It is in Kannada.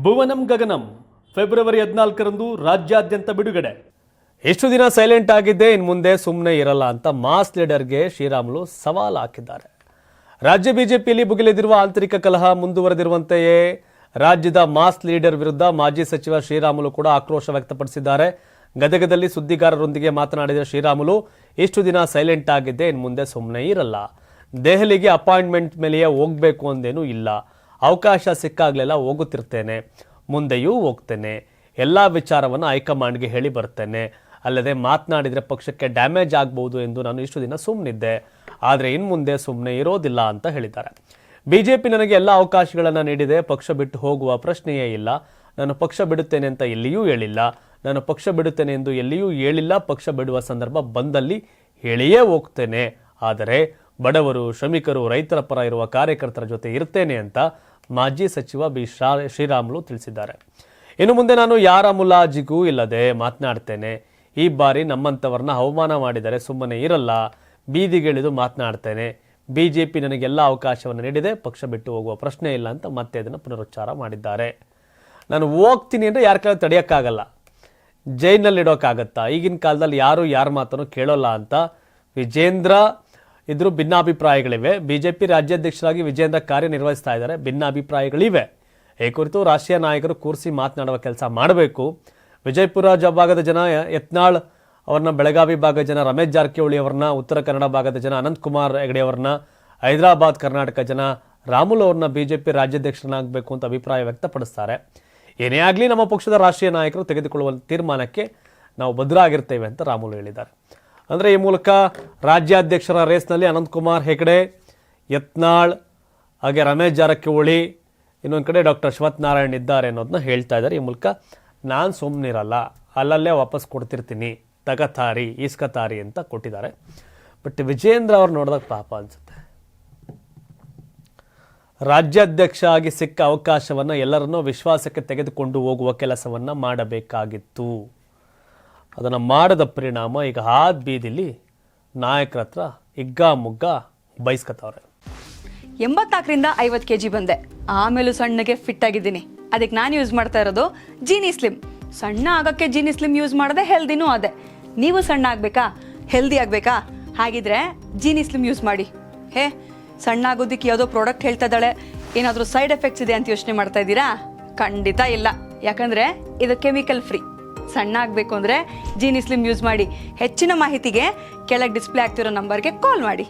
ಭುವನಂ ಗಗನಂ ಫೆಬ್ರವರಿ 14ರಂದು ರಾಜ್ಯಾದ್ಯಂತ ಬಿಡುಗಡೆ. ಎಷ್ಟು ದಿನ ಸೈಲೆಂಟ್ ಆಗಿದ್ದೆ, ಇನ್ನು ಮುಂದೆ ಸುಮ್ಮನೆ ಇರಲ್ಲ ಅಂತ ಮಾಸ್ ಲೀಡರ್ಗೆ ಶ್ರೀರಾಮುಲು ಸವಾಲು ಹಾಕಿದ್ದಾರೆ. ರಾಜ್ಯ ಬಿಜೆಪಿಯಲ್ಲಿ ಭುಗಿಲೆದಿರುವ ಆಂತರಿಕ ಕಲಹ ಮುಂದುವರೆದಿರುವಂತೆಯೇ ರಾಜ್ಯದ ಮಾಸ್ ಲೀಡರ್ ವಿರುದ್ಧ ಮಾಜಿ ಸಚಿವ ಶ್ರೀರಾಮುಲು ಕೂಡ ಆಕ್ರೋಶ ವ್ಯಕ್ತಪಡಿಸಿದ್ದಾರೆ. ಗದಗದಲ್ಲಿ ಸುದ್ದಿಗಾರರೊಂದಿಗೆ ಮಾತನಾಡಿದ ಶ್ರೀರಾಮುಲು, ಇಷ್ಟು ದಿನ ಸೈಲೆಂಟ್ ಆಗಿದ್ದೆ, ಇನ್ನು ಮುಂದೆ ಸುಮ್ಮನೆ ಇರಲ್ಲ. ದೆಹಲಿಗೆ ಅಪಾಯಿಂಟ್ಮೆಂಟ್ ಮೇಲೆಯೇ ಹೋಗ್ಬೇಕು ಅಂದೇನೂ ಇಲ್ಲ. ಅವಕಾಶ ಸಿಕ್ಕಾಗಲೆಲ್ಲ ಹೋಗುತ್ತಿರ್ತೇನೆ, ಮುಂದೆಯೂ ಹೋಗ್ತೇನೆ. ಎಲ್ಲ ವಿಚಾರವನ್ನು ಹೈಕಮಾಂಡ್ಗೆ ಹೇಳಿ ಬರ್ತೇನೆ. ಅಲ್ಲದೆ ಮಾತನಾಡಿದರೆ ಪಕ್ಷಕ್ಕೆ ಡ್ಯಾಮೇಜ್ ಆಗ್ಬಹುದು ಎಂದು ನಾನು ಇಷ್ಟು ದಿನ ಸುಮ್ಮನಿದ್ದೆ, ಆದರೆ ಇನ್ನು ಮುಂದೆ ಸುಮ್ಮನೆ ಇರೋದಿಲ್ಲ ಅಂತ ಹೇಳಿದ್ದಾರೆ. ಬಿಜೆಪಿ ನನಗೆ ಎಲ್ಲ ಅವಕಾಶಗಳನ್ನು ನೀಡಿದೆ, ಪಕ್ಷ ಬಿಟ್ಟು ಹೋಗುವ ಪ್ರಶ್ನೆಯೇ ಇಲ್ಲ. ನಾನು ಪಕ್ಷ ಬಿಡುತ್ತೇನೆ ಅಂತ ಎಲ್ಲಿಯೂ ಹೇಳಿಲ್ಲ, ನಾನು ಪಕ್ಷ ಬಿಡುತ್ತೇನೆ ಎಂದು ಎಲ್ಲಿಯೂ ಹೇಳಿಲ್ಲ. ಪಕ್ಷ ಬಿಡುವ ಸಂದರ್ಭ ಬಂದಲ್ಲಿ ಹೇಳಿಯೇ ಹೋಗ್ತೇನೆ, ಆದರೆ ಬಡವರು, ಶ್ರಮಿಕರು, ರೈತರ ಪರ ಇರುವ ಕಾರ್ಯಕರ್ತರ ಜೊತೆ ಇರ್ತೇನೆ ಅಂತ ಮಾಜಿ ಸಚಿವ ಶ್ರೀರಾಮುಲು ತಿಳಿಸಿದ್ದಾರೆ. ಇನ್ನು ಮುಂದೆ ನಾನು ಯಾರ ಮುಲಾಜಿಗೂ ಇಲ್ಲದೆ ಮಾತನಾಡ್ತೇನೆ. ಈ ಬಾರಿ ನಮ್ಮಂಥವ್ರನ್ನ ಅವಮಾನ ಮಾಡಿದರೆ ಸುಮ್ಮನೆ ಇರಲ್ಲ, ಬೀದಿಗಿಳಿದು ಮಾತನಾಡ್ತೇನೆ. ಬಿಜೆಪಿ ನನಗೆಲ್ಲ ಅವಕಾಶವನ್ನು ನೀಡಿದೆ, ಪಕ್ಷ ಬಿಟ್ಟು ಹೋಗುವ ಪ್ರಶ್ನೆ ಇಲ್ಲ ಅಂತ ಮತ್ತೆ ಅದನ್ನು ಪುನರುಚ್ಚಾರ ಮಾಡಿದ್ದಾರೆ. ನಾನು ಹೋಗ್ತೀನಿ ಅಂದರೆ ಯಾರ ಕೈಲಿ ತಡೆಯೋಕ್ಕಾಗಲ್ಲ, ಜೈಲಿನಲ್ಲಿ ಇಡೋಕ್ಕಾಗತ್ತಾ? ಈಗಿನ ಕಾಲದಲ್ಲಿ ಯಾರು ಯಾರ ಮಾತನ್ನು ಕೇಳೋಲ್ಲ ಅಂತ ವಿಜೇಂದ್ರ ಇದ್ರು ಭಿನ್ನಾಭಿಪ್ರಾಯಗಳಿವೆ. ಬಿಜೆಪಿ ರಾಜ್ಯಾಧ್ಯಕ್ಷರಾಗಿ ವಿಜೇಂದ್ರ ಕಾರ್ಯನಿರ್ವಹಿಸ್ತಾ ಇದ್ದಾರೆ, ಭಿನ್ನಾಭಿಪ್ರಾಯಗಳಿವೆ. ಈ ಕುರಿತು ರಾಷ್ಟ್ರೀಯ ನಾಯಕರು ಕೂರಿಸಿ ಮಾತನಾಡುವ ಕೆಲಸ ಮಾಡಬೇಕು. ವಿಜಯಪುರ ಭಾಗದ ಜನ ಯತ್ನಾಳ್ ಅವ್ರನ್ನ, ಬೆಳಗಾವಿ ಭಾಗದ ಜನ ರಮೇಶ್ ಜಾರಕಿಹೊಳಿ ಅವ್ರನ್ನ, ಉತ್ತರ ಕನ್ನಡ ಭಾಗದ ಜನ ಅನಂತಕುಮಾರ್ ಹೆಗಡೆ ಅವ್ರನ್ನ, ಹೈದರಾಬಾದ್ ಕರ್ನಾಟಕ ಜನ ರಾಮುಲು ಅವ್ರನ್ನ ಬಿಜೆಪಿ ರಾಜ್ಯಾಧ್ಯಕ್ಷನಾಗಬೇಕು ಅಂತ ಅಭಿಪ್ರಾಯ ವ್ಯಕ್ತಪಡಿಸ್ತಾರೆ. ಏನೇ ಆಗಲಿ ನಮ್ಮ ಪಕ್ಷದ ರಾಷ್ಟ್ರೀಯ ನಾಯಕರು ತೆಗೆದುಕೊಳ್ಳುವ ತೀರ್ಮಾನಕ್ಕೆ ನಾವು ಭದ್ರಾಗಿರ್ತೇವೆ ಅಂತ ರಾಮುಲು ಹೇಳಿದ್ದಾರೆ. ಅಂದರೆ ಈ ಮೂಲಕ ರಾಜ್ಯಾಧ್ಯಕ್ಷರ ರೇಸ್ನಲ್ಲಿ ಅನಂತಕುಮಾರ್ ಹೆಗಡೆ, ಯತ್ನಾಳ್, ಹಾಗೆ ರಮೇಶ್ ಜಾರಕಿಹೊಳಿ, ಇನ್ನೊಂದು ಕಡೆ ಡಾಕ್ಟರ್ ಅಶ್ವಥ್ ನಾರಾಯಣ್ ಇದ್ದಾರೆ ಅನ್ನೋದನ್ನ ಹೇಳ್ತಾ ಇದ್ದಾರೆ. ಈ ಮೂಲಕ ನಾನು ಸುಮ್ಮನಿರಲ್ಲ, ಅಲ್ಲಲ್ಲೇ ವಾಪಸ್ ಕೊಡ್ತಿರ್ತೀನಿ, ತಗತಾರಿ ಈಸ್ಕತಾರಿ ಅಂತ ಕೊಟ್ಟಿದ್ದಾರೆ. ಬಟ್ ವಿಜೇಂದ್ರ ಅವ್ರು ನೋಡಿದಾಗ ಪಾಪ ಅನ್ಸುತ್ತೆ. ರಾಜ್ಯಾಧ್ಯಕ್ಷ ಆಗಿ ಸಿಕ್ಕ ಅವಕಾಶವನ್ನು ಎಲ್ಲರನ್ನೂ ವಿಶ್ವಾಸಕ್ಕೆ ತೆಗೆದುಕೊಂಡು ಹೋಗುವ ಕೆಲಸವನ್ನು ಮಾಡಬೇಕಾಗಿತ್ತು. ಅದನ್ನು ಮಾಡದ ಪರಿಣಾಮ ಈಗ ಹಾದ್ ಬೀದಿಲಿ ನಾಯಕರ ಹತ್ರ ಹಿಗ್ಗಾಮುಗ್ಗ ಬೈಸ್ಕತ್ತವ್ರೆ. 84ರಿಂದ 50 kg ಬಂದೆ, ಆಮೇಲೂ ಸಣ್ಣಗೆ ಫಿಟ್ ಆಗಿದ್ದೀನಿ. ಅದಕ್ಕೆ ನಾನು ಯೂಸ್ ಮಾಡ್ತಾ ಇರೋದು ಜೀನಿ ಸ್ಲಿಮ್. ಸಣ್ಣ ಆಗೋಕ್ಕೆ ಜೀನಿ ಸ್ಲಿಮ್ ಯೂಸ್ ಮಾಡಿದೆ, ಹೆಲ್ದಿನೂ ಅದೇ. ನೀವು ಸಣ್ಣ ಆಗಬೇಕಾ, ಹೆಲ್ದಿ ಆಗಬೇಕಾ? ಹಾಗಿದ್ರೆ ಜೀನಿ ಸ್ಲಿಮ್ ಯೂಸ್ ಮಾಡಿ. ಸಣ್ಣ ಆಗೋದಕ್ಕೆ ಯಾವುದೋ ಪ್ರಾಡಕ್ಟ್ ಹೇಳ್ತಾ ಇದ್ದಾಳೆ, ಏನಾದರೂ ಸೈಡ್ ಎಫೆಕ್ಟ್ಸ್ ಇದೆ ಅಂತ ಯೋಚನೆ ಮಾಡ್ತಾ ಇದ್ದೀರಾ? ಖಂಡಿತ ಇಲ್ಲ, ಯಾಕಂದರೆ ಇದು ಕೆಮಿಕಲ್ ಫ್ರೀ. ಸಣ್ಣ ಆಗಬೇಕು ಅಂದರೆ ಜೀನಿ ಸ್ಲಿಮ್ ಯೂಸ್ ಮಾಡಿ. ಹೆಚ್ಚಿನ ಮಾಹಿತಿಗೆ ಕೆಳಗೆ ಡಿಸ್ಪ್ಲೇ ಆಗ್ತಿರೋ ನಂಬರ್ಗೆ ಕಾಲ್ ಮಾಡಿ.